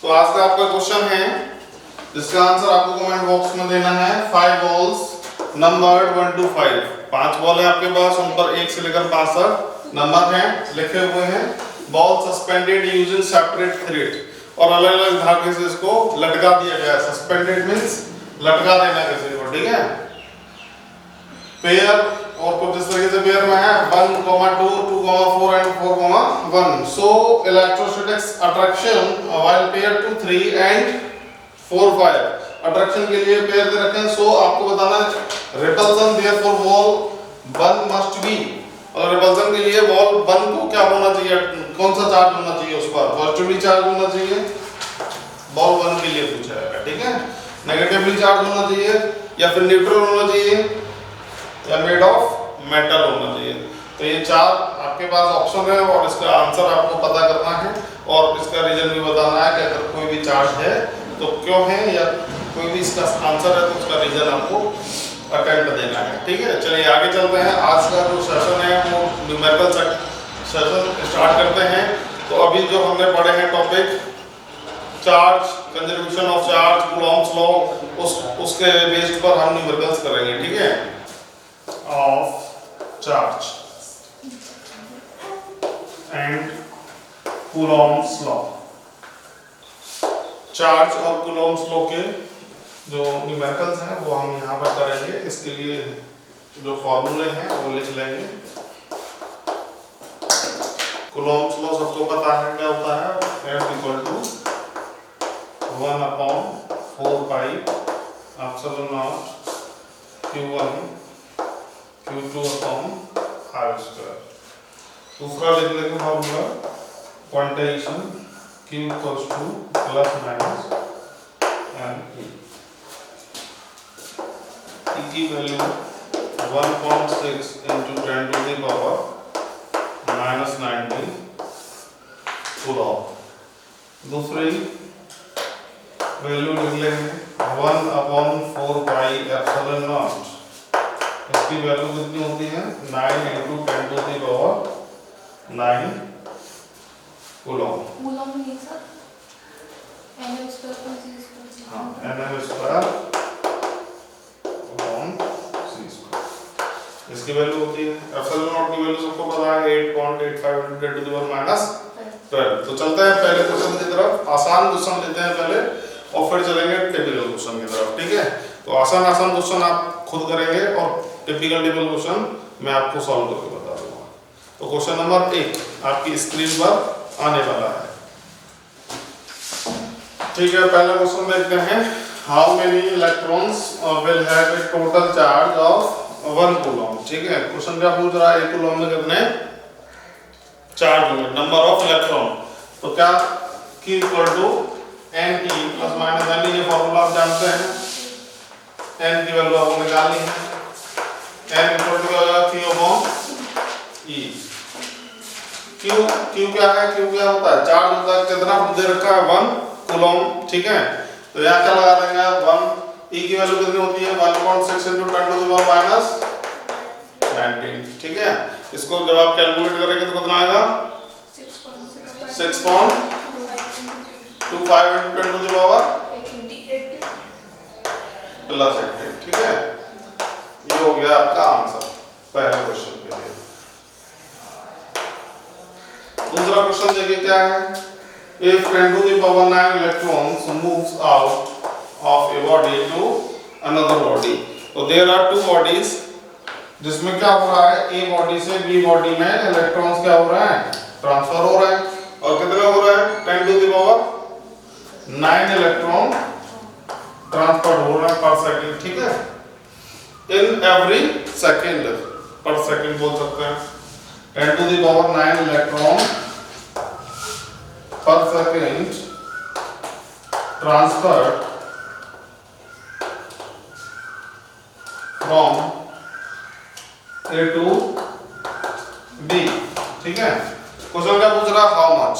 तो आज का आपका क्वेश्चन है जिसका आंसर आपको कमेंट बॉक्स में देना है। 5 बॉल्स नंबर्ड 1 to 5, 5 बॉल है आपके पास, उन पर 1 से लेकर 5 तक नंबर हैं लिखे हुए हैं। Ball suspended using separate thread, और अलग अलग धागे से इसको लटका दिया गया है। सस्पेंडेड मींस लटका देना किसी को, ठीक है। पेयर और कुछ इस तरीके से पेयर में है 1, 2, 2, 4 and 4, 1। So electrostatics attraction while pair 2, 3 and 4, 5। Attraction के लिए पेयर दे रखे हैं। सो आपको बताना है repulsion therefore ball 1 must be, और रिपल्सन के लिए बॉल 1 को क्या होना चाहिए, कौन सा चार्ज होना चाहिए उस पर, पॉजिटिवली चार्ज होना चाहिए। बॉल 1 के लिए पूछा है, ठीक है। नेगेटिवली चार्ज होना चाहिए या फिर न्यूट्रल होना चाहिए या मेड ऑफ मेटल होना चाहिए। तो ये 4 आपके पास ऑप्शन है और इसका आंसर आपको पता करना है और इसका रीजन भी बताना है कि अगर कोई भी चार्ज है तो क्यों है, या कोई भी इसका आंसर है तो उसका रीजन आपको अटेम्प्ट देना है, ठीक है। चलिए आगे चलते हैं। आज का जो सेशन है वो न्यूमेरिकल सेशन स्टार्ट करते हैं। तो अभी जो हमने पढ़े हैं topic charge, conservation of charge, Coulomb's law, उसके बेस्ड पर हम न्यूमेरिकल्स करेंगे, ठीक है। Of charge and Coulomb's law, charge और कूलॉम्स लॉ के जो न्यूमेरिकल्स हैं वो हम यहाँ पर करेंगे। इसके लिए जो फॉर्मूले हैं वो लिख लेंगे। कूलॉम्स लॉ सबको पता है क्या होता है, F = 1/4 pi epsilon naught Q1 Q2/r²। दूसरा लिख लेंगे formula quantization Q = plus minus n e. की value 1.6 into 10 to the power -19 coulomb. दूसरी वैल्यू लिख लेंगे 1/4 पाई एप्सिलॉन नॉट, इसकी वैल्यू कितनी होती है 9 into 10 to the power 9 Coulomb. Coulomb नहीं सर, nm² हाँ, nm² इसकी वैल्यू होती है। एप्सिलॉन नॉट की वैल्यू सबको पता है 8.85 × 10 to the power -12। तो चलते हैं पहले क्वेश्चन की तरफ। आसान क्वेश्चन लेते हैं पहले और फिर चलेंगे टिपिकल क्वेश्चन की तरफ, ठीक है। तो आसान क्वेश्चन आप खुद करेंगे और टिपिकल क्वेश्चन मैं आपको सॉल्व करके बता दूंगा। तो क्वेश्चन नंबर 1 आपकी स्क्रीन पर आने वाला है, ठीक है। पहला क्वेश्चन देखते हैं। How many electrons will have a total charge of 1 Coulomb, ठीक है। क्वेश्चन क्या पूछ रहा है, 1 कूलॉम में कितने चार्ज होंगे, नंबर ऑफ इलेक्ट्रॉन। तो क्या Q = Ne + -Ne, ये फॉर्मूला आप जानते हैं। n की वैल्यू आपको निकालनी है। n = Q/E। Q क्या है, Q क्या होता है, चार्ज होता है। कितना दे रखा है 1 कूलॉम, ठीक है। तो यहाँ क्या लगा देंगे आप 1। E की वैल्यू कितनी होती है 1.6 into 10 to the power -19, ठीक है। इसको जब आप कैलकुलेट करेंगे तो कितना आएगा 6.25 into 10 to the power +18, ठीक है। ये हो गया आपका आंसर पहले क्वेश्चन के लिए। दूसरा क्वेश्चन देखिए क्या है। If 10 to the power 9 electrons moves out of a body to another body, तो there are 2 bodies जिसमें क्या हो रहा है, A बॉडी से B बॉडी में इलेक्ट्रॉन्स क्या हो रहा है, ट्रांसफर हो रहा है। और कितना हो रहा है 10 to the power 9 electron transfer हो रहा है पर सेकंड, ठीक है। इन एवरी सेकंड, पर सेकंड बोल सकते हैं। 10 to the power 9 electron per second transferred from A to B, ठीक है। क्वेश्चन क्या पूछ रहा है, हाउ मच।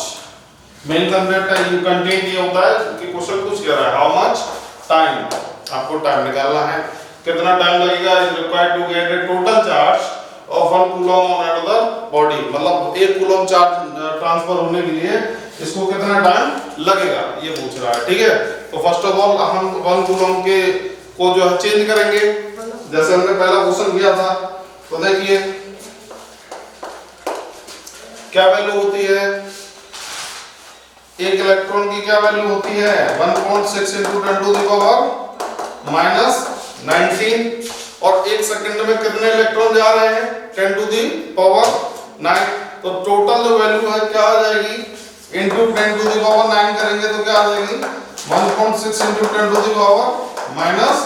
मेन कंटेंट ये होता है कि क्वेश्चन पूछ क्या रहा है, हाउ मच टाइम, आपको टाइम निकालना है। कितना टाइम लगेगा is required to get a total charge of 1 coulomb on another body, मतलब 1 कूलॉम चार्ज ट्रांसफर होने के लिए इसको कितना टाइम लगेगा ये पूछ रहा है, ठीक है। तो फर्स्ट ऑफ ऑल हम 1 कूलम के को जो है चेंज करेंगे, जैसे हमने पहला क्वेश्चन किया था। तो देखिए क्या वैल्यू होती है, एक इलेक्ट्रॉन की क्या वैल्यू होती है 1.6 into 10 to the power -19, और एक सेकंड में कितने इलेक्ट्रॉन जा रहे हैं 10 to the power 9। तो टोटल जो वैल्यू है क्या आ जाएगी into 10 to the power 9 करेंगे तो क्या आ जाएगी 1.6 into 10 to the power -10,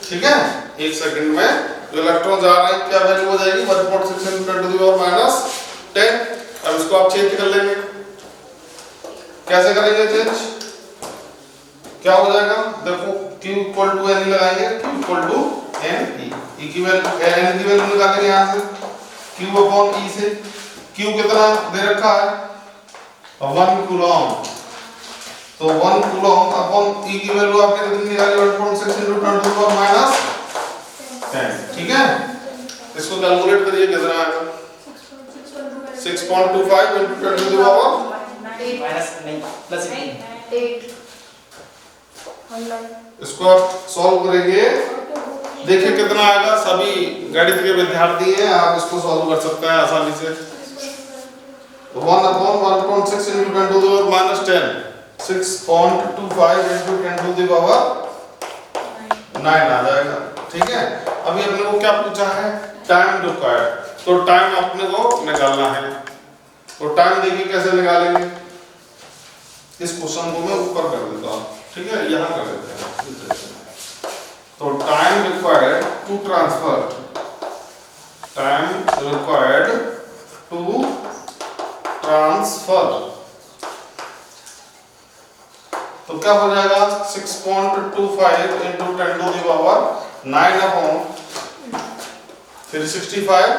ठीक है। एक सेकंड में जो इलेक्ट्रॉन जा रहे हैं क्या वैल्यू हो जाएगी 1.6 into 10 to the power -10। अब इसको आप चेंज कर लेंगे, कैसे करेंगे चेंज, क्या हो जाएगा देखो Q इक्वल टू N लगाएंगे, Q equal to N E की वैल्यू N की वैल्यू निकालेंगे यहाँ से Q अपॉन E से। Q कितना दे रखा है 1 कूलम, तो 1 कूलम अपॉन E की वैल्यू आपने कितनी निकाली 1.6 into 10 to the power -10, ठीक है। इसको कैलकुलेट करिए कितना आएगा 6.25 into 10 to the power -8। इसको आप सॉल्व करेंगे, देखिए कितना आएगा। सभी गणित के विद्यार्थी हैं, आप इसको सॉल्व कर सकते हैं आसानी से। 1 upon 1.6 into 10 to the power -10, 6.25 into 10 to the power 9 आ जाएगा, ठीक है। अभी अपने को क्या पूछा है टाइम रिक्वायर्ड, तो टाइम अपने को निकालना है। तो टाइम देखिए कैसे निकालेंगे, इस क्वेश्चन को मैं ऊपर कर देता हूँ, ठीक है, यहाँ कर देते हैं। तो time required to transfer, time required to transfer, तो क्या हो जाएगा 6.25 into 10 to the power 9 upon फिर 65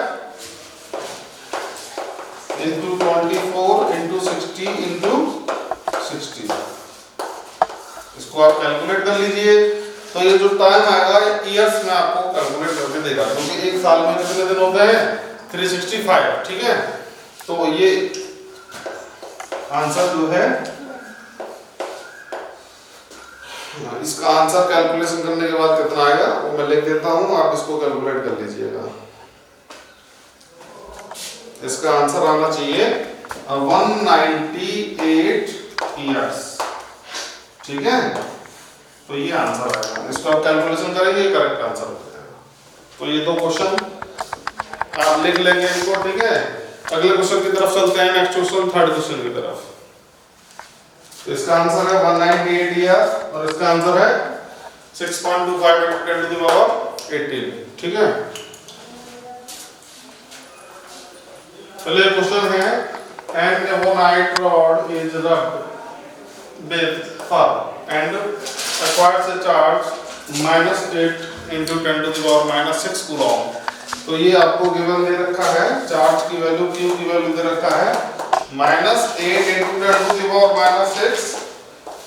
into 24 into 60 into 60। इसको आप कैलकुलेट कर लीजिए। तो ये जो टाइम आएगा ईयर्स में आपको कैलकुलेट करके देगा, क्योंकि एक साल में कितने दिन होते हैं 365, ठीक है। तो ये आंसर जो है, इसका आंसर कैलकुलेशन करने के बाद कितना आएगा वो मैं लिख देता हूं, आप इसको कैलकुलेट कर लीजिएगा। इसका आंसर आना चाहिए 198 ईयर्स, ठीक है। तो ये आंसर आएगा, इसको आप कैलकुलेशन करेंगे करेक्ट आंसर हो जाएगा। तो ये दो क्वेश्चन आप लिख लेंगे इनको, ठीक है। अगले क्वेश्चन की तरफ चलते हैं, नेक्स्ट क्वेश्चन थर्ड क्वेश्चन की तरफ। तो इसका आंसर है 198 ईयर और इसका आंसर है 6.25 into 10 to the power 18, ठीक है। चलिए क्वेश्चन है an ebonite rod is rubbed with fur and acquires a charge -8 into 10 to the power -6 coulomb. तो ये आपको गिवन दे रखा है, चार्ज की वैल्यू Q की वैल्यू दे रखा है -8 into 10 to the power -6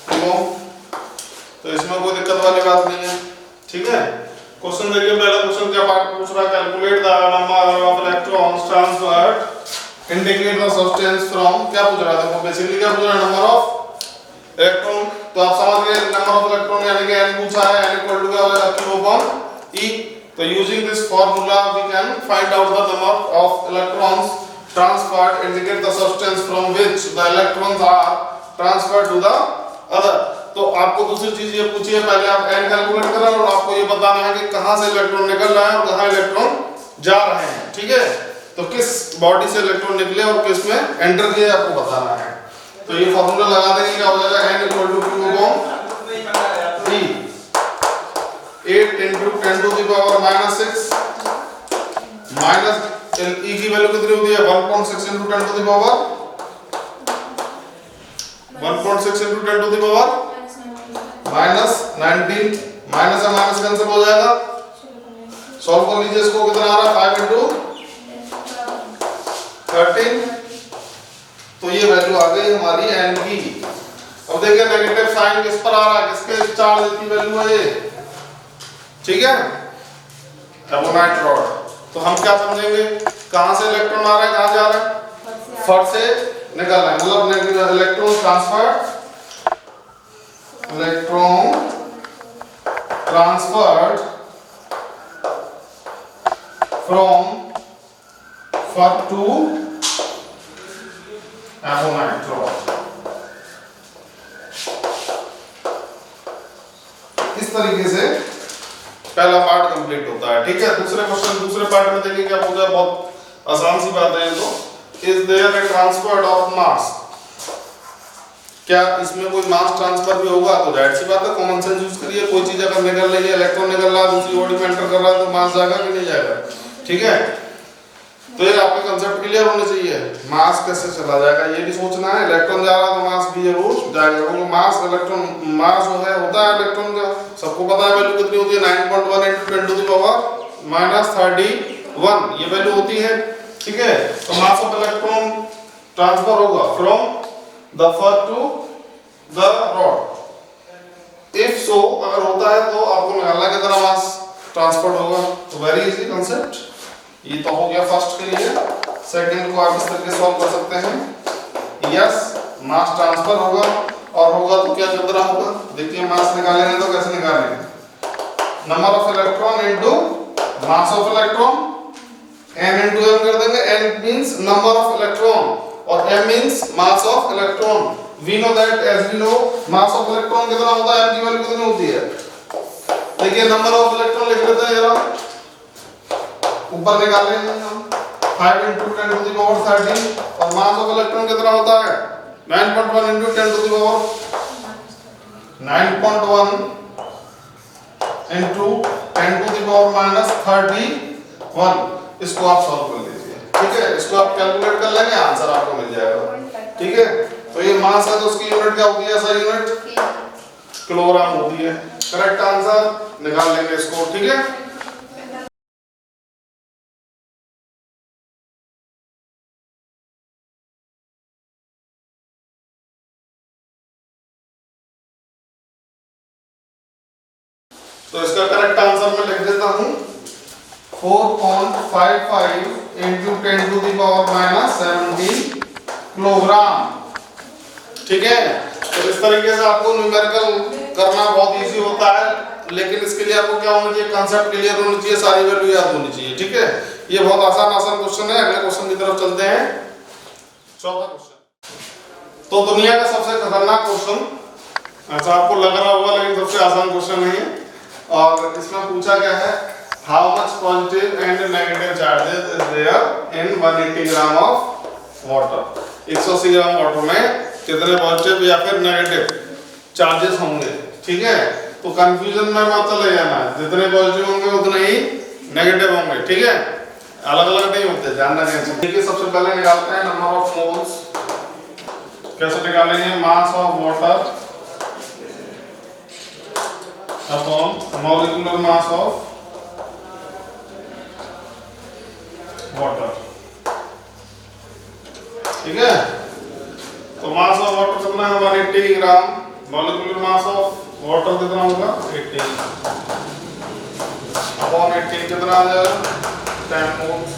coulomb. तो इसमें कोई दिक्कत वाली बात नहीं है, ठीक है। क्वेश्चन देखिए, पहला क्वेश्चन क्या पार्ट पूछ रहा है, calculate the number of electrons transferred indicate the substance from, क्या पूछ रहा है देखो बेसिकली क्या पूछ रहा है नंबर ऑफ इलेक्ट्रॉन। तो आप समझ गए नंबर ऑफ इलेक्ट्रॉन यानी कि n पूछा है, n इक्वल टू क्या हो जाएगा Q अपॉन E। तो using this formula we can find out the number of electrons transferred indicate the substance from which the electrons are transferred to the other. तो आपको दूसरी चीज ये पूछी है, पहले आप n कैलकुलेट करें और आपको ये बताना है कि कहां से इलेक्ट्रॉन निकल रहा है और कहां इलेक्ट्रॉन जा रहे हैं, ठीक है। तो किस बॉडी से इलेक्ट्रॉन निकले और किस में एंटर किए आपको बताना है। तो ये फार्मूला लगा देंगे, क्या हो जाएगा n equal to Q upon E 8 into 10 to the power -6 minus E की वैल्यू कितनी होती है 1.6 into 10 to the power 1.6 into 10 to the power -19, minus से माइनस कैंसिल हो जाएगा। सॉल्व कर लीजिए इसको, कितना आ रहा है 5 into 13। तो ये वैल्यू आ गई हमारी n की। अब देखिए नेगेटिव साइन किस पर आ रहा है, किसके चार्ज की वैल्यू है ये, ठीक है, एबोनाइट रॉड। तो हम क्या समझेंगे, कहां से इलेक्ट्रॉन आ रहा है कहां जा रहा है फट से निकालना है, मतलब इलेक्ट्रॉन ट्रांसफर्ड फ्रॉम फट टू एमोनाइट रॉड। इस तरीके से पहला पार्ट कंप्लीट होता है। ठीक है, दूसरे पार्ट में देखिए क्या पूछा, बहुत आसान सी बात है ये तो। Is there a transfer of mass, क्या इसमें कोई मास ट्रांसफर भी होगा? तो जाहिर सी बात है, कॉमन सेंस यूज करिए। कोई चीज अगर निकल रही है, इलेक्ट्रॉन निकल रहा है, दूसरी बॉडी में एंटर कर रहा है, तो मास जाएगा कि नहीं जाएगा? ठीक है, तो ये आपके कंसेप्ट क्लियर होने चाहिए। मास कैसे चला जाएगा ये भी सोचना है। इलेक्ट्रॉन जा रहा है तो मास भी जरूर जाएगा, क्योंकि मास जो है होता है इलेक्ट्रॉन का, सबको पता है वैल्यू कितनी होती है, 9.1 × 10⁻⁻31 ये वैल्यू होती है। ठीक है, तो मास ऑफ इलेक्ट्रॉन ट्रांसफर होगा from the first to the rod. If so, अगर होता है तो आपको निकालना कितना मास ट्रांसफर होगा। तो वेरी इजी कंसेप्ट, ये तो हो गया फर्स्ट के लिए। सेकंड को आप इस तरीके से सॉल्व कर सकते हैं। यस, मास ट्रांसफर होगा, और होगा तो क्या कितना होगा? देखिए मास निकालेंगे तो कैसे निकालेंगे, number of electron into mass of electron, n into m कर देंगे। n means number of electron और m means mass of electron. We know that, as we know, mass of electron कितना होता है, m की वैल्यू कितनी होती है? देखिए नंबर ऑफ इलेक्ट्रॉन लिख लेते हैं जरा, ऊपर निकालेंगे हम 5 × 10⁻13, और मास ऑफ इलेक्ट्रॉन कितना होता है 9.1 × 10⁻9.1 × 10⁻31। इसको आप सॉल्व कर लीजिए। ठीक है, इसको आप कैलकुलेट कर लेंगे, आंसर आपको मिल जाएगा। ठीक है, तो ये मास है तो उसकी यूनिट क्या होती है? सही यूनिट किलोग्राम होती है। करेक्ट आंसर निकाल लेंगे इसको। ठीक है, तो इसका करेक्ट आंसर मैं लिख देता हूं 4.55 × 10⁻17 किलोग्राम। ठीक है, तो इस तरीके से आपको न्यूमेरिकल करना बहुत इजी होता है, लेकिन इसके लिए आपको क्या होना चाहिए, कांसेप्ट क्लियर होना चाहिए, सारी वैल्यू याद होनी चाहिए। ठीक है, ये बहुत आसान क्वेश्चन है। अगले क्वेश्चन की तरफ चलते हैं। चौथा क्वेश्चन, तो दुनिया का सबसे खतरनाक क्वेश्चन, अच्छा आपको लग रहा होगा लेकिन सबसे आसान क्वेश्चन नहीं है। और इसमें पूछा क्या है, how much positive and negative charges is there in 180 gram of water. 180 gram water में कितने पॉजिटिव या फिर नेगेटिव चार्जेस होंगे। ठीक है, तो कंफ्यूजन में मत चले जाना, जितने पॉजिटिव होंगे उतने ही नेगेटिव होंगे। ठीक है, अलग अलग नहीं होते, ध्यान रखना। ठीक है, सबसे पहले निकालते हैं नंबर ऑफ मोल्स। कैसे निकालेंगे, mass of water upon molecular mass of water. ठीक है, तो मास ऑफ वाटर कितना है 180 ग्राम, मॉलिक्यूलर मास ऑफ वाटर कितना होगा 80 अपॉन 80 कितना आ जाएगा 10 मोल्स।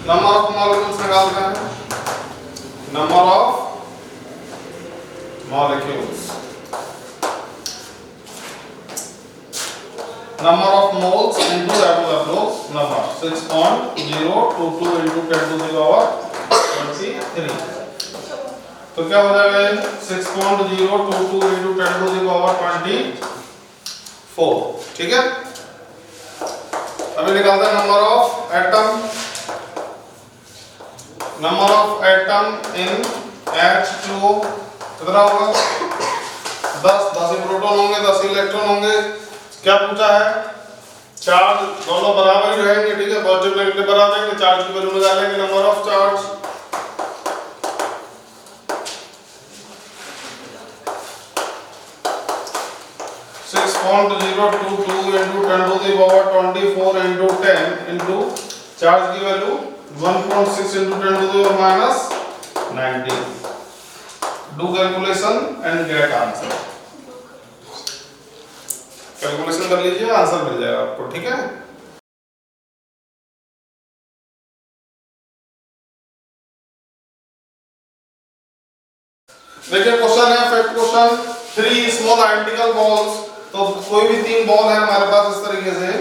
नंबर ऑफ मॉलिक्यूल्स निकालते हैं, number of molecules, number of moles into that was approx number 6.022 into 10⁻23। तो क्या हो जाएगा 6.022 into 10⁻24। ठीक है, अभी निकालते हैं number of atom. Number of atom in H2O कितना होगा 10 ही प्रोटॉन होंगे, 10 ही इलेक्ट्रॉन होंगे। क्या पूछा है, चार्ज दोनों बराबर ही रहेंगे। ठीक है, पॉजिटिव नेगेटिव बराबर रहेंगे, चार्ज की वैल्यू निकालेंगे, number of charge 6.022 into 10⁻24 into 10 into charge की value 1.6 into 10⁻19। Do calculation and get answer. Calculation कर लीजिए, आंसर मिल जाएगा आपको। ठीक है। देखिए क्वेश्चन है fifth question, 3 small identical balls, तो कोई भी 3 बॉल है हमारे पास इस तरीके से,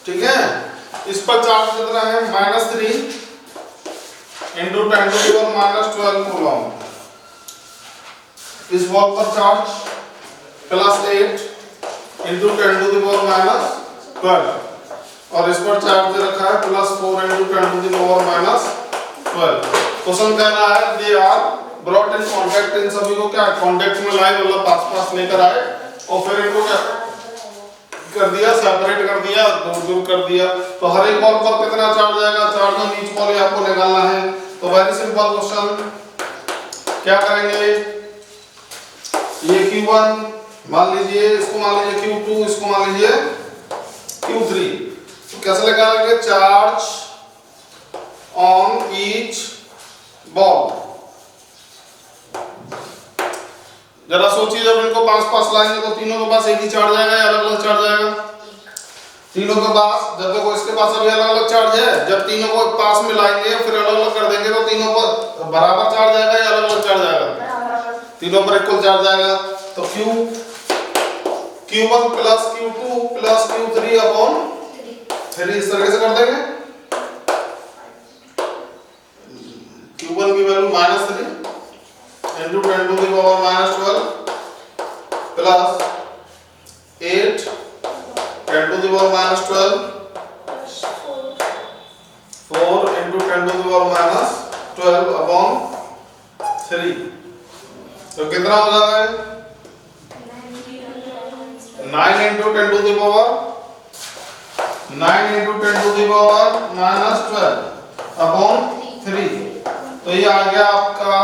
ठीक है। इस पर चार्ज कितना है -3 into 10 to the power -12 coulomb. इस बॉल पर charge +8 into 10 to the power -12, और इस पर चार्ज दे रखा है +4 into 10 to the power -12। Question कह रहा है they are brought in contact, इन सभी को क्या कांटेक्ट में लाए, मतलब पास पास लेकर आए, और फिर इनको क्या कर दिया, सेपरेट कर दिया, दूर दूर कर दिया। तो हर एक बॉल पर कितना चार्ज आएगा, चार्ज ऑन ईच बॉल आपको निकालना है। तो वेरी सिंपल क्वेश्चन, क्या करेंगे, ये Q1 मान लीजिए, इसको मान लीजिए Q2, इसको मान लीजिए Q3। तो कैसे निकालेंगे, चार्ज ऑन ईच बॉल। जरा सोचिए, जब इनको पास पास लाएंगे तो तीनों के पास एक ही चार्ज आएगा या अलग अलग चार्ज आएगा? तीनों के पास, जब देखो इसके पास अभी अलग अलग चार्ज है, जब तीनों को पास में लाएंगे फिर अलग अलग कर देंगे तो तीनों पर बराबर चार्ज आएगा या अलग अलग चार्ज आएगा? तीनों पर इक्वल चार्ज आएगा। तो Q1 plus Q2 plus Q3 upon 3 इस तरह से कर देंगे। Q1 की value -3 into 10 to the power -12 plus 8 10 to the power -12 4 into 10 to the power -12 upon 3। तो कितना हो जाएगा, 9 into 10 to the power 9 into 10 to the power -12 upon 3। तो ये आ गया आपका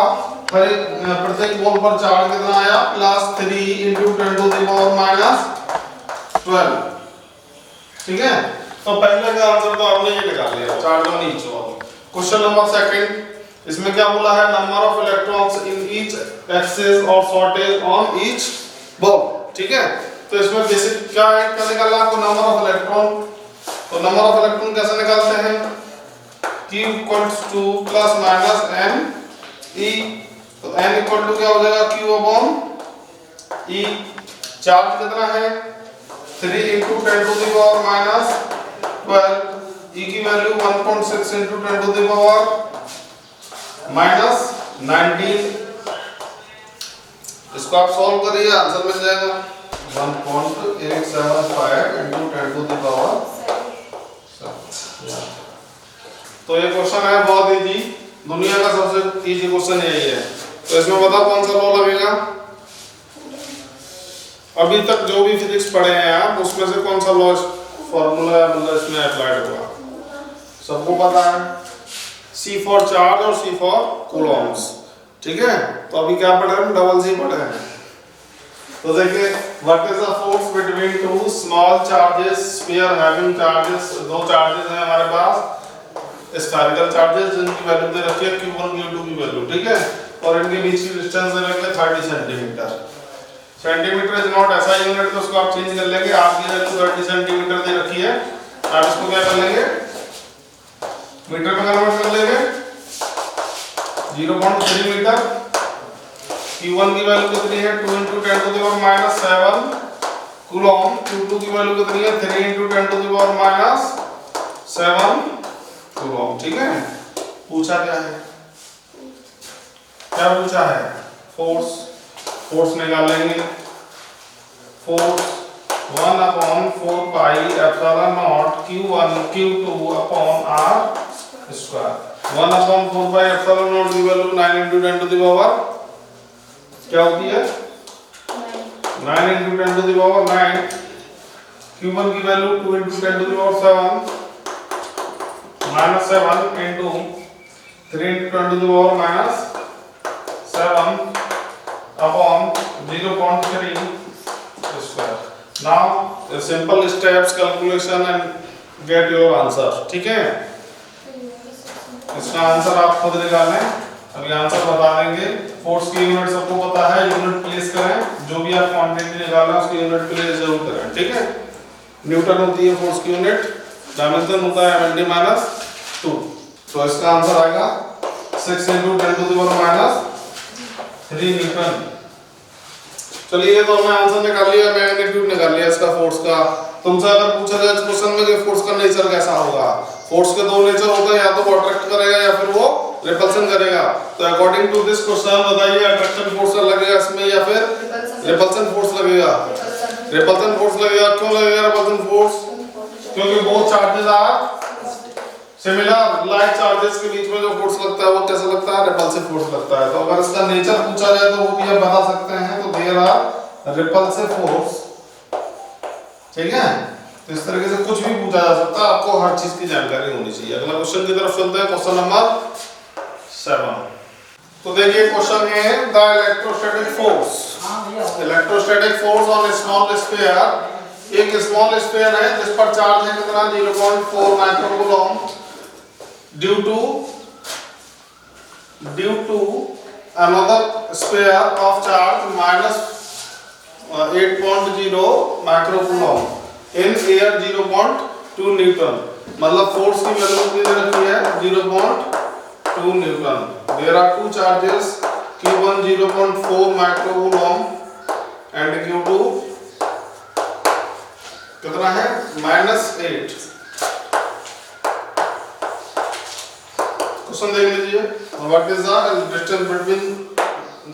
प्रत्येक बॉल पर चार्ज कितना आया, +3 इंटू 10 टू द पावर -12, ठीक है। तो पहले का आंसर तो आपने ये निकाल लिया, charge on each ball. Question number second, इसमें क्या बोला है, number of electrons in each axis और शॉर्टेज ऑन ईच बॉल, ठीक है। तो इसमें बेसिक क्या है, क्या निकालना आपको, नंबर ऑफ इलेक्ट्रॉन। तो नंबर ऑफ इलेक्ट्रॉन कैसे निकालते हैं, Q equals two plus minus n E, तो n इक्वल टू क्या हो जाएगा, Q अपॉन E। चार्ज कितना है, 3 into 10 to the power -12, E की value 1.6 into 10 to the power -19। इसको आप सॉल्व करिए, आंसर मिल जाएगा 1.875 इंटू 10 टू द पावर। तो ये क्वेश्चन है बहुत इजी, दुनिया का सबसे इजी क्वेश्चन यही है। तो इसमें बताओ कौन सा लॉ लगेगा, अभी तक जो भी फिजिक्स पढ़े हैं आप उसमें से कौन सा लॉ फॉर्मूला मतलब इसमें अप्लाइड होगा, सबको पता है, C फॉर चार्ज और C फॉर कूलम्स, ठीक है। तो अभी क्या पढ़े हम, डबल C पढ़े हैं। तो देखिए, what is the force between two small charges pair having charges, दो चार्जेस हैं हमारे पास स्फेरिकल चार्जेस जिनकी वैल्यू दे रखी है Q1 Q2 की वैल्यू, ठीक है, और इनके बीच की डिस्टेंस दे रखी है 30 सेंटीमीटर। सेंटीमीटर इज नॉट ऐसा यूनिट, तो उसको आप चेंज कर लेंगे, आपकी वैल्यू 30 सेंटीमीटर दे रखी है, आप इसको क्या कर लेंगे, मीटर में कन्वर्ट कर लेंगे, 0.3 मीटर। Q1 की वैल्यू कितनी है, 2 into 10 to the power -7 coulomb. Q2 की वैल्यू कितनी है, 3 into 10 to the power -7 coulomb, ठीक है। पूछा क्या है, क्या पूछा है, फोर्स। फोर्स निकालेंगे, force 1/4 pi epsilon naught Q1 Q2 upon r square. 1/4 pi epsilon naught की value 9 into 10 to the power क्या होती है, 9 into 10 to the power 9। Q1 की value 2 into 10 to the power 7 -7 into 3 into 10 to the power -7 upon 0.3 square. Now simple steps calculation and get your answer, ठीक है। इसका answer आप खुद निकालें, अभी आंसर बता देंगे। फोर्स की यूनिट सबको पता है, यूनिट प्लेस करें, जो भी आप क्वांटिटी निकालना उसकी यूनिट प्लेस जरूर करें, ठीक है। न्यूटन होती है फोर्स की यूनिट, डायमेंशन होता है 10⁻²। तो इसका आंसर आएगा 6 into 10 to the power minus 3 Newton. चलिए, ये तो हमने आंसर निकाल लिया, मैग्नीट्यूड निकाल लिया इसका फोर्स का। तुमसे अगर पूछा जाए इस क्वेश्चन में कि फोर्स का नेचर कैसा होगा, फोर्स के दो नेचर होते हैं, या तो वो अट्रैक्ट करेगा या फिर वो रिपल्शन करेगा। तो अकॉर्डिंग टू दिस क्वेश्चन बताइए, अट्रैक्शन फोर्स लगेगा इसमें या फिर रिपल्शन फोर्स लगेगा? रिपल्शन फोर्स लगेगा। क्यों लगेगा रिपल्शन फोर्स? क्योंकि both charges are similar, like charges के बीच में जो फोर्स लगता है वो कैसा लगता है? रिपल्सिव फोर्स लगता है। तो अगर इसका नेचर पूछा जाए तो वो भी आप बता सकते हैं। तो देयर आर रिपल्सिव फोर्स, ठीक है। तो इस तरीके से कुछ भी पूछा जा सकता है, आपको हर चीज की जानकारी होनी चाहिए। अगला क्वेश्चन की तरफ चलते हैं, क्वेश्चन नंबर 7। तो देखिए क्वेश्चन है the electrostatic force. Electrostatic force on small sphere. एक स्मॉल स्फीयर है जिस पर चार्ज है कितना? 0.4 microcoulomb due to another sphere of charge minus 8.0 microcoulomb in air 0.2 Newton. मतलब फोर्स की वैल्यू कितनी रखी है? 0.2 Newton. There are two charges, Q1 0.4 microcoulomb and Q2 कितना है? -8। क्वेश्चन देख लीजिए, what is the distance between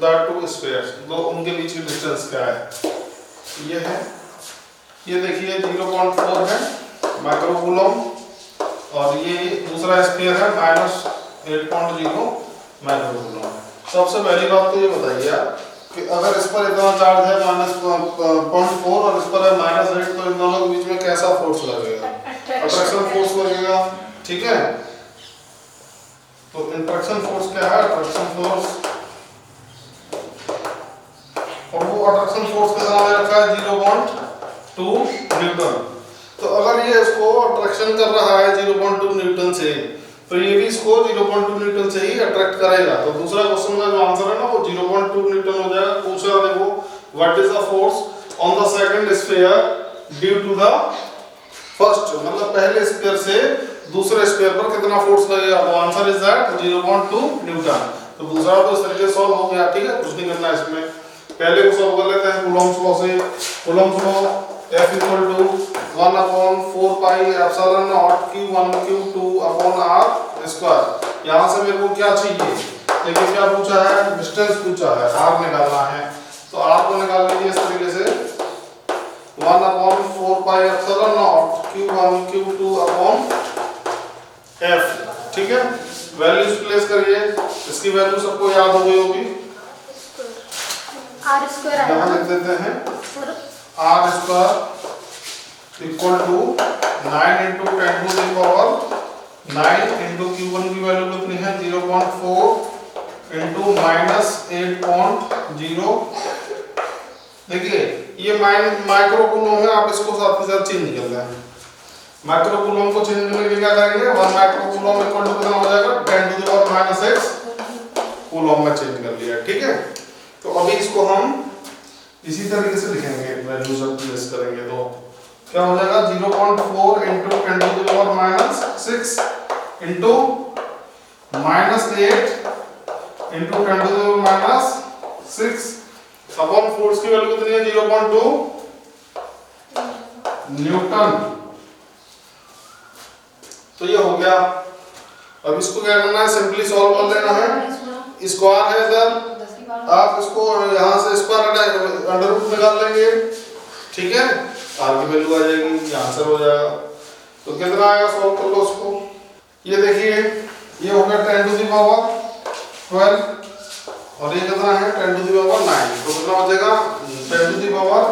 the two spheres. दो उनके बीच की डिस्टेंस क्या है? ये है, ये देखिए 0.4 है माइक्रोकूलम, और ये दूसरा स्फीयर है -8.0 माइक्रोकूलम। सबसे पहली बात तो ये बताइए कि अगर इस पर इतना चार्ज है -0.4 और इस पर है -8, तो इन दोनों के बीच में कैसा फोर्स लगेगा? अट्रैक्शन फोर्स लगेगा, ठीक है। तो इंट्रैक्शन फोर्स क्या है? अट्रैक्शन फोर्स, और वो अट्रैक्शन फोर्स के नाम रखा है 0.2 न्यूटन। तो अगर ये इसको अट्रैक्शन कर रहा है 0.2 न्यूटन से, तो ये भी इसको 0.2 न्यूटन से ही अट्रैक्ट करेगा। तो दूसरा क्वेश्चन का जो आंसर है ना वो 0.2 न्यूटन हो जाएगा। पूछा देखो, what is the force on the second sphere due to the first, मतलब पहले स्फीयर से दूसरे स्फीयर पर कितना फोर्स लगेगा? तो आंसर इज दैट 0.2 न्यूटन। तो दूसरा तो इस तरीके से सॉल्व हो गया, ठीक है, कुछ नहीं करना इसमें। पहले को सॉल्व कर लेते हैं कूलॉम्स लॉ से। Coulomb's law F = 1/4 pi epsilon naught Q1 Q2 upon r²। यहाँ से मेरे को क्या चाहिए? देखिए क्या पूछा है? डिस्टेंस पूछा है, r निकालना है। तो r को निकाल लीजिए इस तरीके से 1/4 pi epsilon naught Q1 Q2 upon F, ठीक है। वैल्यूज प्लेस करिए, इसकी वैल्यू सबको याद हो गई होगी। r² यहाँ लिख देते हैं, r² equal to 9 × 10 to the power 9 × Q1 की वैल्यू कितनी है? 0.4 × -8.0। देखिए ये माइक्रोकूलम है, आप इसको साथ ही साथ चेंज कर लें। माइक्रोकूलम को चेंज करने के लिए क्या करेंगे? 1 माइक्रोकूलम इक्वल टू कितना हो जाएगा? 10 to the power -6 कूलम में चेंज कर लिया, ठीक है। तो अभी इसको हम इसी तरीके से लिखेंगे, वैल्यू सब प्लेस करेंगे तो क्या हो जाएगा? 0.4 × 10 to the power -6 into -8 into 10 to the power -6 upon force की वैल्यू कितनी है? 0.2 न्यूटन। तो ये हो गया। अब इसको क्या करना है? सिंपली सॉल्व कर लेना है। स्क्वायर है इधर, आप इसको यहाँ से स्क्वायर अंडर रूट निकाल लेंगे, ठीक है। आर की वैल्यू आ जाएगी, ये आंसर हो जाएगा। तो कितना आएगा? सॉल्व कर लो उसको। ये देखिए ये हो गया 10 to the power 12 और ये कितना है? 10 to the power 9। तो कितना हो जाएगा? 10 to the power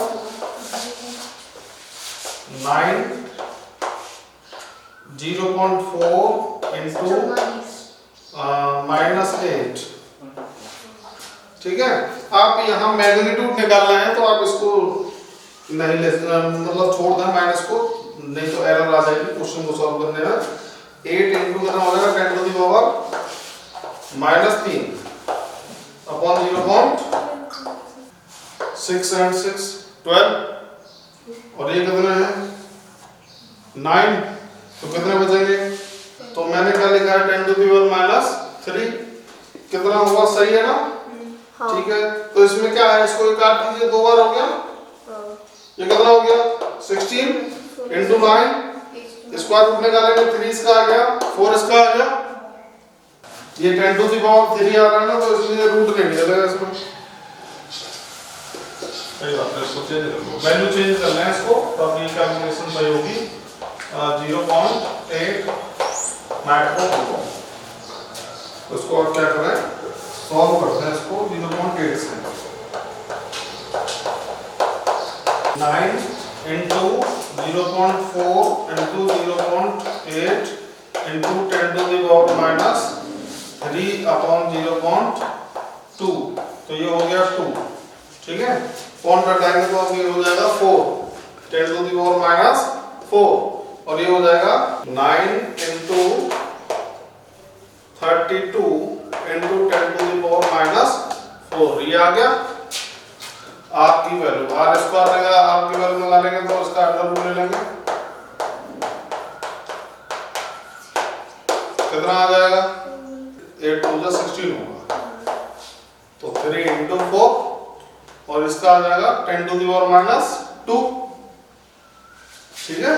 9 0.4 into -8, ठीक है। आप यहाँ मैग्नीट्यूड निकालना है तो आप इसको नहीं ले, मतलब छोड़ दें माइनस को, नहीं तो एरर आ जाएगी क्वेश्चन को सॉल्व करने में। 8 into कितना हो जाएगा? 10 to the power -3 upon 0.6 and 6 12 और ये कितने हैं? 9। तो कितने बचेंगे? तो मैंने क्या लिखा है? 10 to the power -3 कितना हुआ, सही है ना? हाँ। ठीक है, तो इसमें क्या है, इसको काट दीजिए, 2 बार हो गया। ये कितना हो गया, 16 इंटू 9, स्क्वायर रूट निकालेंगे, 3 इसका आ गया, 4 इसका आ गया, ये 10 टू द पावर 3 आ रहा है ना, तो इसलिए रूट नहीं निकलेगा इसमें। सही बात है, इसको चेंज कर लो, वैल्यू चेंज कर लें इसको, तब ये कैलकुलेशन सही होगी। 0.8 माइक्रो, उसको और क्या करें, सॉल्व करते हैं इसको 0.8 से। 9 into 0.4 into 0.8 into 10 to the power minus 3 upon 0.2, तो ये हो गया 2। ठीक है, कौन घटाएंगे तो अब ये हो जाएगा 4, 10 टू द पावर माइनस 4, और ये हो जाएगा 9 into 32 into 10 to the power minus 4, ये आ गया। आर की वैल्यू, आर स्क्वायर रहेगा, आर की वैल्यू निकालेंगे तो उसका अंडर रूट ले लेंगे, कितना आ जाएगा, 8 टू 16 होगा, तो 3 इंटू 4, और इसका आ जाएगा 10 टू द पावर माइनस 2। ठीक है,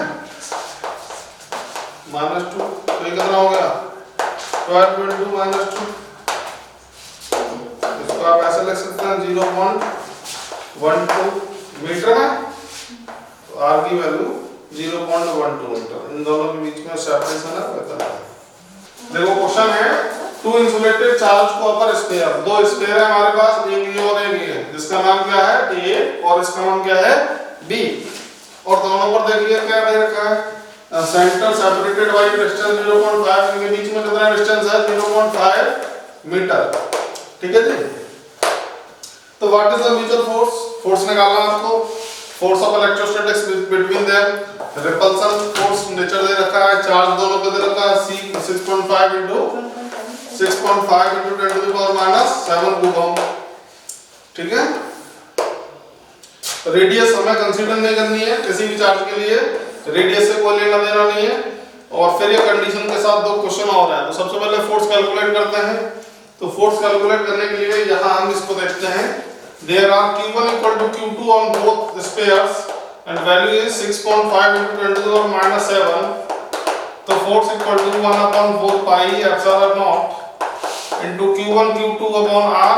-2, तो ये कितना हो गया, 12 इंटू -2, इसको आप ऐसे लिख सकते हैं 0.12 मीटर में, तो आर की वैल्यू 0.12 मीटर, इन दोनों के बीच में सेपरेशन है, बता है। देखो क्वेश्चन है, 2 insulated charge copper sphere, 2 sphere है हमारे पास, एक ये और एक ये, जिसका नाम क्या है ए और इसका नाम क्या है बी, और दोनों पर देखिए क्या दे रखा है, सेंटर सेपरेटेड बाय डिस्टेंस 0.5, इनके बीच में कितना डिस्टेंस है, 0.5 मीटर। ठीक है जी, तो what is the mutual force, force निकालना है आपको, force of electrostatics between them, repulsion force nature दे रखा है, चार्ज दोनों पे दे रखा है, c 6.5 into 6.5 into 10 to the power minus 7 coulomb. ठीक है, रेडियस हमें कंसीडर नहीं करनी है किसी भी चार्ज के लिए, रेडियस से कोई लेना देना नहीं है, और फिर ये कंडीशन के साथ 2 क्वेश्चन और है। तो सबसे पहले फोर्स कैलकुलेट करते हैं, तो फोर्स कैलकुलेट करने के लिए यहाँ हम इसको देखते हैं, there are Q1 equal to Q2 on both spheres and value is 6.5 into 10 to the power minus 7, तो force equal to 1 upon 4 pi epsilon naught into Q1 Q2 upon R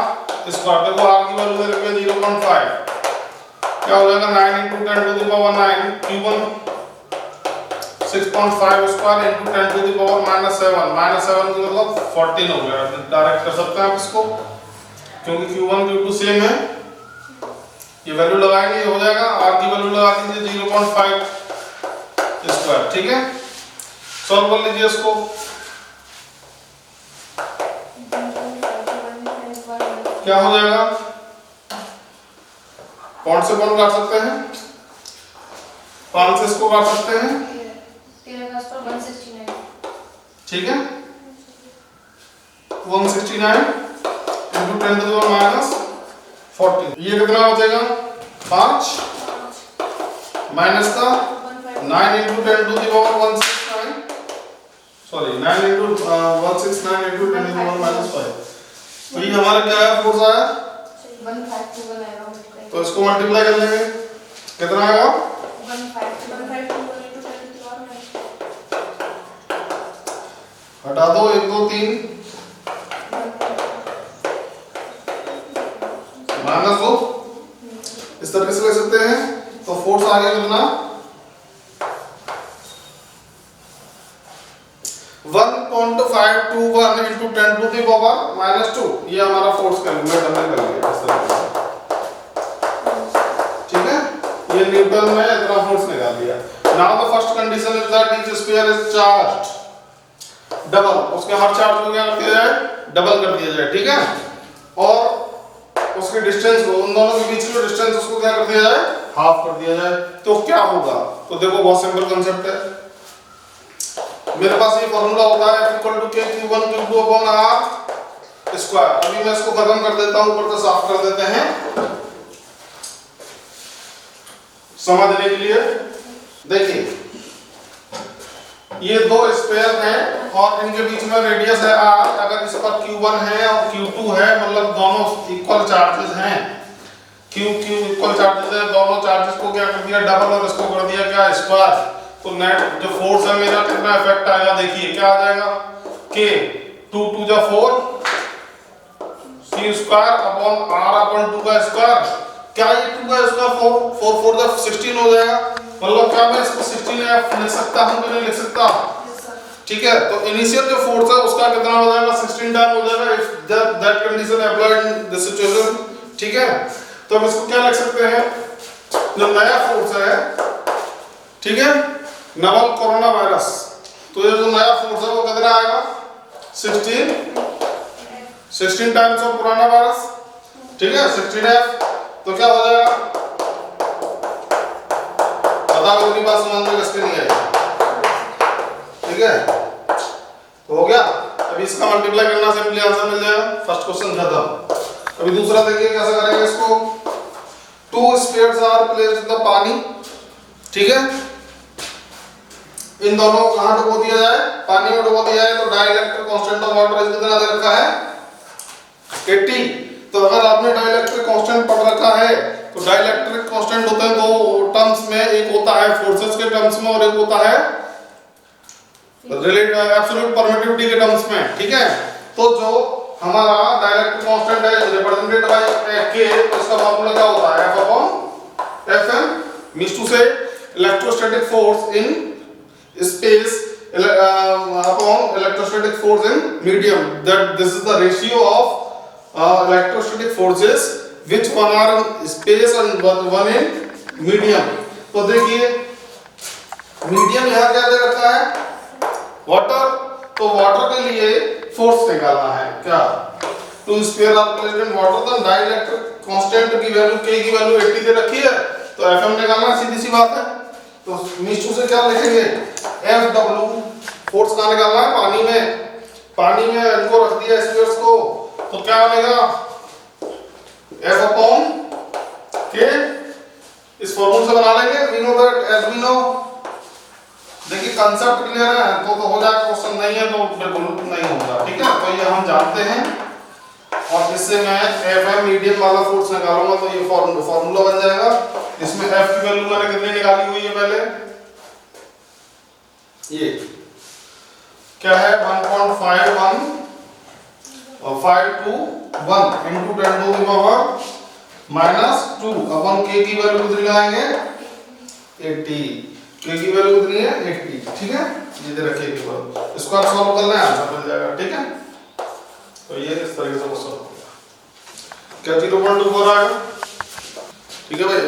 square, देखो R की value दे रखी है 0.5, क्या हो जाएगा 9 into 10 to the power 9, Q1 6.5 square into 10 to the power minus 7, minus 7 की मतलब 14 हो गया, डायरेक्ट कर सकते हैं आप इसको, क्योंकि Q1 Q2 सेम है, ये वैल्यू लगाएंगे, ये हो जाएगा, R की वैल्यू लगा दीजिए 0.5 स्क्वायर। ठीक है, सॉल्व कर लीजिए इसको, क्या हो जाएगा, कौन से कौन काट सकते हैं, 5 से इसको काट सकते हैं, तेरे पास पर 169, ठीक है, 169 into 10 to the power minus 14, ये कितना हो जाएगा, 5 माइनस का 9 into 10 to the power 169, sorry 9 into 169 into 10 to the power minus 5, तो ये हमारा क्या है, फोर्स आया 152 आएगा, तो इसको मल्टीप्लाई कर लेंगे, कितना आएगा, 152 हटा दो 1 2 3 माइनस 2, इस तरीके से लिख सकते हैं, तो फोर्स आ गया कितना, 1.521 into 10 to the power minus 2, ये हमारा फोर्स कैलकुलेट हमने कर लिया इस तरीके से। ठीक है, ये न्यूटन में इतना फोर्स निकाल दिया। Now the first condition is that each sphere is charged double, उसके हर चार्ज को क्या कर दिया जाए, डबल कर दिया जाए। ठीक है, और उसके डिस्टेंस को, उन दोनों के बीच की डिस्टेंस उसको क्या कर दिया जाए, हाफ कर दिया जाए, तो क्या होगा, तो देखो बहुत सिंपल कांसेप्ट है, मेरे पास ये फार्मूला होता है F equal to K Q1 Q2 upon R square. अभी मैं इसको खत्म कर देता हूं, ऊपर से साफ कर देते हैं समझने के लिए। देखिए ये 2 स्पेयर हैं और इनके बीच में रेडियस है r, अगर इस पर q1 है और q2 है, मतलब दोनों इक्वल चार्जेस हैं, q इक्वल चार्जेस है, दोनों चार्जेस को क्या कर दिया डबल और इसको कर दिया क्या स्क्वायर, तो नेट जो फोर्स है मेरा कितना इफेक्ट आएगा, देखिए क्या आ जाएगा k 2 2 जा 4 c square upon r upon 2 का स्क्वायर, क्या ये 2 का स्क्वायर 4 4 जा 16 हो जाएगा, मतलब क्या मैं इसको 16f लिख सकता हूं कि नहीं लिख सकता, ठीक है। तो इनिशियल जो फोर्स है उसका कितना हो जाएगा 16 टाइम हो जाएगा if that condition applied in this situation, ठीक है। तो हम इसको क्या लिख सकते हैं, जो नया फोर्स है, ठीक है, नवल कोरोना वायरस, तो ये जो नया फोर्स है वो कितना आएगा 16 टाइम्स ऑफ पुराना वायरस, ठीक है 16f, तो क्या हो जाएगा पता कितनी बात समझ में किसके नहीं आई, ठीक है। तो हो गया, अभी इसका मल्टीप्लाई करना सिंपली आंसर मिल जाएगा, फर्स्ट क्वेश्चन खत्म। अभी दूसरा देखिए कैसे करेंगे इसको, 2 spheres are placed in the pani, ठीक है, इन दोनों को कहां डुबो दिया जाए, पानी में डुबो दिया है, तो dielectric constant of water is कितना दे रखा है 80। तो अगर आपने डाइलेक्ट्रिक कांस्टेंट पढ़ रखा है, तो डाइलेक्ट्रिक कांस्टेंट होते हैं दो टर्म्स में, एक होता है फोर्सेस के टर्म्स में और एक होता है एब्सोल्यूट परमिटिविटी के टर्म्स में, ठीक है। तो जो हमारा डाइलेक्ट्रिक कांस्टेंट है रिप्रेजेंटेड बाय k, तो इसका फार्मूला क्या होता है f upon fm, means to say electrostatic force in space upon electrostatic force in medium, that this is the ratio of electrostatic forces which one are in space and one in medium। तो देखिए medium यहाँ क्या दे रखा है water, तो water के लिए force निकालना है क्या, 2 sphere are placed in water, तो डाइलेक्ट्रिक कांस्टेंट की वैल्यू k की वैल्यू 80 दे रखी है, तो fm निकालना सीधी सी बात है। तो मीचू से क्या लिखेंगे Fw, फोर्स कहाँ निकालना है पानी में इनको रख दिया स्फीयर्स को, तो क्या बनेगा F अपॉन K, इस फॉर्मूले से बना लेंगे, we know that as we know, देखिए कांसेप्ट क्लियर है तो हो जाएगा, क्वेश्चन नहीं है तो बिल्कुल नहीं होगा, ठीक है। तो ये हम जानते हैं, और इससे मैं Fm मीडियम वाला फोर्स निकालूंगा तो ये फॉर्मूला बन जाएगा। इसमें F की वैल्यू मैंने कितनी निकाली हुई है पहले, ये क्या है 1.51 और 521 into 10 to the power -2 upon k की वैल्यू कितनी लगाएंगे 80, k की वैल्यू कितनी है 80, ठीक है, ये दे रखिए के बाद इसको आप सॉल्व कर लें आंसर मिल जाएगा, ठीक है। तो ये इस तरीके से सॉल्व होगा, क्या 0.24 आएगा, ठीक है भाई।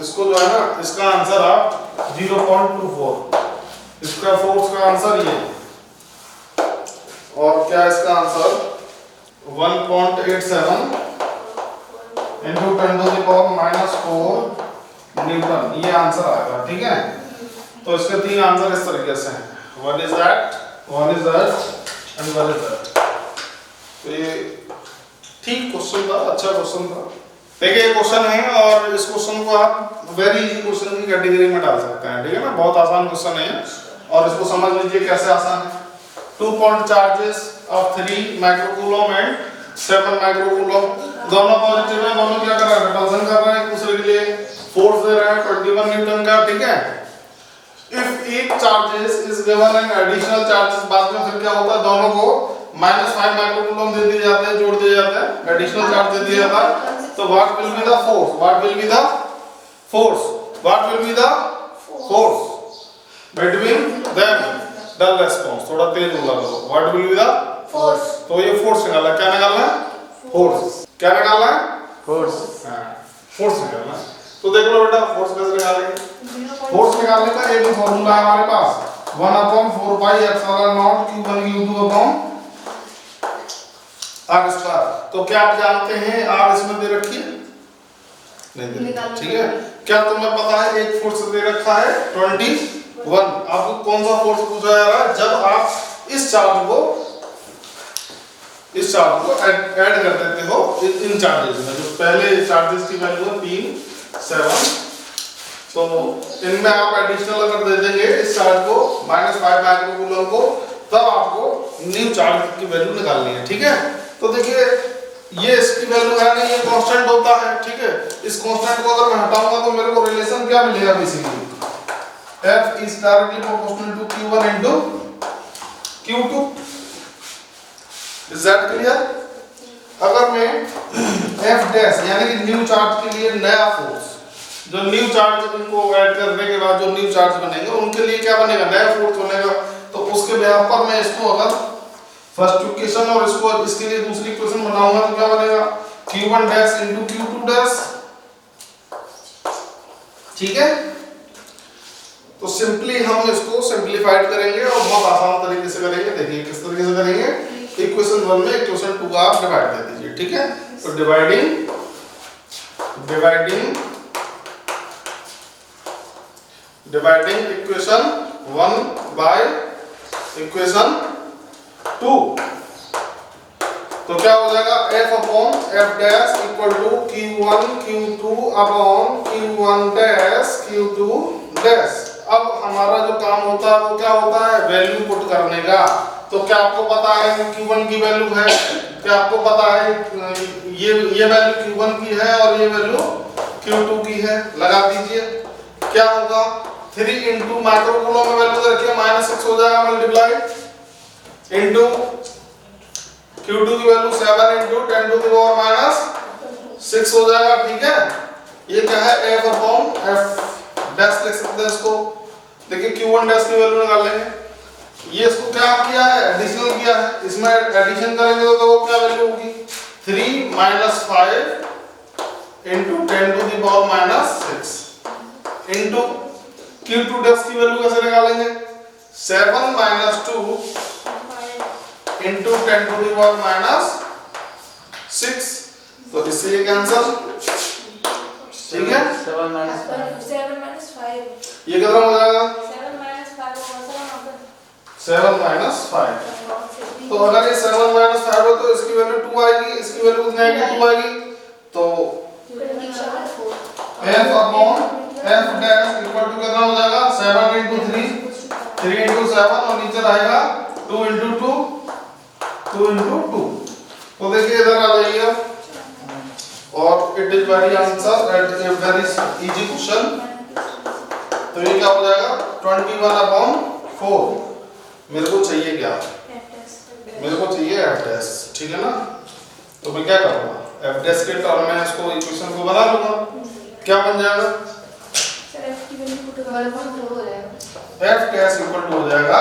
इसको जो है ना इसका आंसर आप 0.24, इसका फोर्स का आंसर ये, और क्या इसका answer 1.87 into 10 to the power -4 Newton, ये आंसर आएगा, ठीक है। तो इसके 3 आंसर इस तरीके से हैं, one is that and one is that. तो ये ठीक क्वेश्चन था, अच्छा क्वेश्चन था। देखिए क्वेश्चन है और इस क्वेश्चन को आप वेरी इजी क्वेश्चन की कैटेगरी में डाल सकते हैं, ठीक है ना, बहुत आसान क्वेश्चन है और इसको समझ लीजिए कैसे आसान है। 2 point charges of 3 microcoulomb and 7 microcoulomb, दोनों पॉजिटिव है, दोनों क्या कर रहे हैं रिपल्सन कर रहे हैं एक दूसरे के लिए, फोर्स दे रहे हैं 21 न्यूटन का, ठीक है। इफ एक charges is given and additional charges, बाद में फिर क्या होता है दोनों को -5 माइक्रोकूलम दे दिए जाते हैं, जोड़ दिए जाते हैं, एडिशनल चार्ज दे दिया जाता है, तो what will be the force, what will be the force between them, the response, थोड़ा तेज बोला करो, what will be the force, तो ये फोर्स निकालना है, क्या निकालना है फोर्स, क्या निकालना है फोर्स, फोर्स निकालना है। तो देख लो बेटा फोर्स कैसे निकालेंगे, फोर्स निकालने का एक फॉर्मूला है हमारे पास 1/4 pi epsilon naught q1 q2 upon r square. तो क्या आप जानते हैं r इसमें दे रखी है नहीं दे रखी, ठीक है। क्या तुम्हें पता है एक फोर्स दे रखा है 21, आपको कौन सा फोर्स पूछा जा रहा है, जब आप इस चार्ज को ऐड कर देते हो इन चार्जेस में, जो पहले चार्जेस की वैल्यू है 3 7, तो इनमें आप एडिशनल अगर दे देंगे इस चार्ज को -5 माइक्रोकूलम को, तब आपको न्यू चार्ज की वैल्यू निकालनी है, ठीक है। तो देखिए ये इसकी वैल्यू है नहीं, ये कांस्टेंट होता है, ठीक है। इस कांस्टेंट को अगर मैं हटाऊंगा तो मेरे को रिलेशन क्या मिलेगा, basically F is directly proportional to Q1 into Q2। Is that clear? अगर मैं F डैश यानी कि न्यू चार्ज के लिए नया फोर्स, जो न्यू चार्ज इनको ऐड करने के बाद जो न्यू चार्ज बनेंगे उनके लिए क्या बनेगा, नया फोर्स बनेगा। तो उसके बेस पर मैं इसको अगर फर्स्ट इक्वेशन और इसको इसके लिए दूसरी इक्वेशन बनाऊंगा तो क्या बनेगा, Q1 dash into Q2 dash, ठीक है। तो सिंपली हम इसको सिंपलीफाइड करेंगे और बहुत आसान तरीके से करेंगे। देखिए किस तरीके से करेंगे, इक्वेशन 1 में इक्वेशन 2 का आप डिवाइड कर दीजिए, ठीक है। तो डिवाइडिंग इक्वेशन 1 बाय इक्वेशन 2, तो क्या हो जाएगा, F upon F dash equal to Q1 Q2 upon Q1 dash Q2 dash. अब हमारा जो काम होता है वो क्या होता है, वैल्यू पुट करने का। तो क्या आपको पता है कि Q1 की वैल्यू है, क्या आपको पता है ये वैल्यू Q1 की है और ये वैल्यू Q2 की है, लगा दीजिए। क्या होगा, 3 इंटू माइक्रो कूलम में वैल्यू रखिए -6 हो जाएगा, मल्टीप्लाई इंटू Q2 की value 7 into 10 to the power -6 हो जाएगा, ठीक है। ये क्या है, F अपॉन F डैश लिख सकते हैं इसको। देखिए Q1 डैश की वैल्यू निकाल लेंगे, ये इसको क्या किया है, एडिशनल किया है, इसमें एडिशन करेंगे तो वो क्या वैल्यू होगी, 3 - 5 into 10 to the power -6 into Q2 dash की वैल्यू कैसे निकालेंगे, 7 - 2 इंटू 10 टू द पावर -6, तो इससे ये कैंसिल, ठीक है। 7 minus 5 ये कितना हो जाएगा, 7 minus 5 7 - 5। तो अगर ये 7 - 5 हो तो इसकी वैल्यू 2 आएगी, इसकी वैल्यू कितनी आएगी, 2 आएगी। तो F upon F dash equal to कितना हो जाएगा, 7 इंटू 3 इंटू 7 और नीचे रहेगा 2 इंटू 2 इंटू 2। तो देखिए इधर आ जाइए और it is very answer at a very easy question. तो ये क्या हो जाएगा, 21/4। मेरे को चाहिए क्या, मेरे को चाहिए F डैश, ठीक है ना। तो मैं क्या करूँगा, F डैश के टर्म में इसको इक्वेशन को बना लूँगा, क्या बन जाएगा, सर F की वैल्यू पुट करेंगे तो 4 हो जाएगा, F डैश इक्वल टू हो जाएगा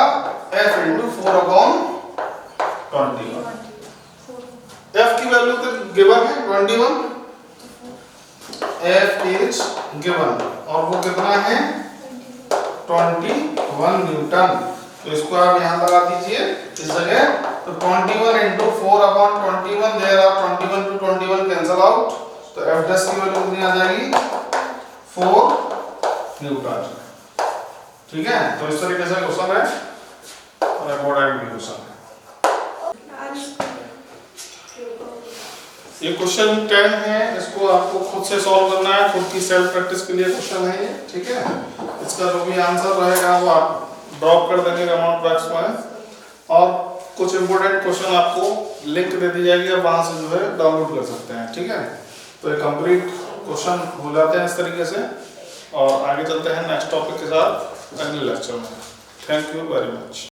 F इंटू 4/21। F की वैल्यू तो गिवन है 21, F इज गिवन और वो कितना है 21 न्यूटन। तो इसको आप यहाँ लगा दीजिए इस जगह। तो 21 into 4/21, there are 21 to 21 cancel out, तो F डैश की वैल्यू कितनी आ जाएगी, 4 न्यूटन, ठीक है। तो इस तरीके से क्वेश्चन है और इम्पोर्टेंट भी क्वेश्चन है। ये क्वेश्चन 10 है, इसको आपको खुद से सॉल्व करना है, खुद की सेल्फ प्रैक्टिस के लिए क्वेश्चन है ये, ठीक है। इसका जो भी आंसर रहेगा वो आप ड्रॉप कर देंगे कमेंट बॉक्स में और कुछ इंपॉर्टेंट क्वेश्चन आपको लिंक दे दी जाएगी, आप वहां से जो है डाउनलोड कर सकते हैं, ठीक है। तो ये कंप्लीट क्वेश्चन हो जाते हैं इस तरीके से और आगे चलते हैं नेक्स्ट टॉपिक के साथ अगले लेक्चर में। Thank you very much.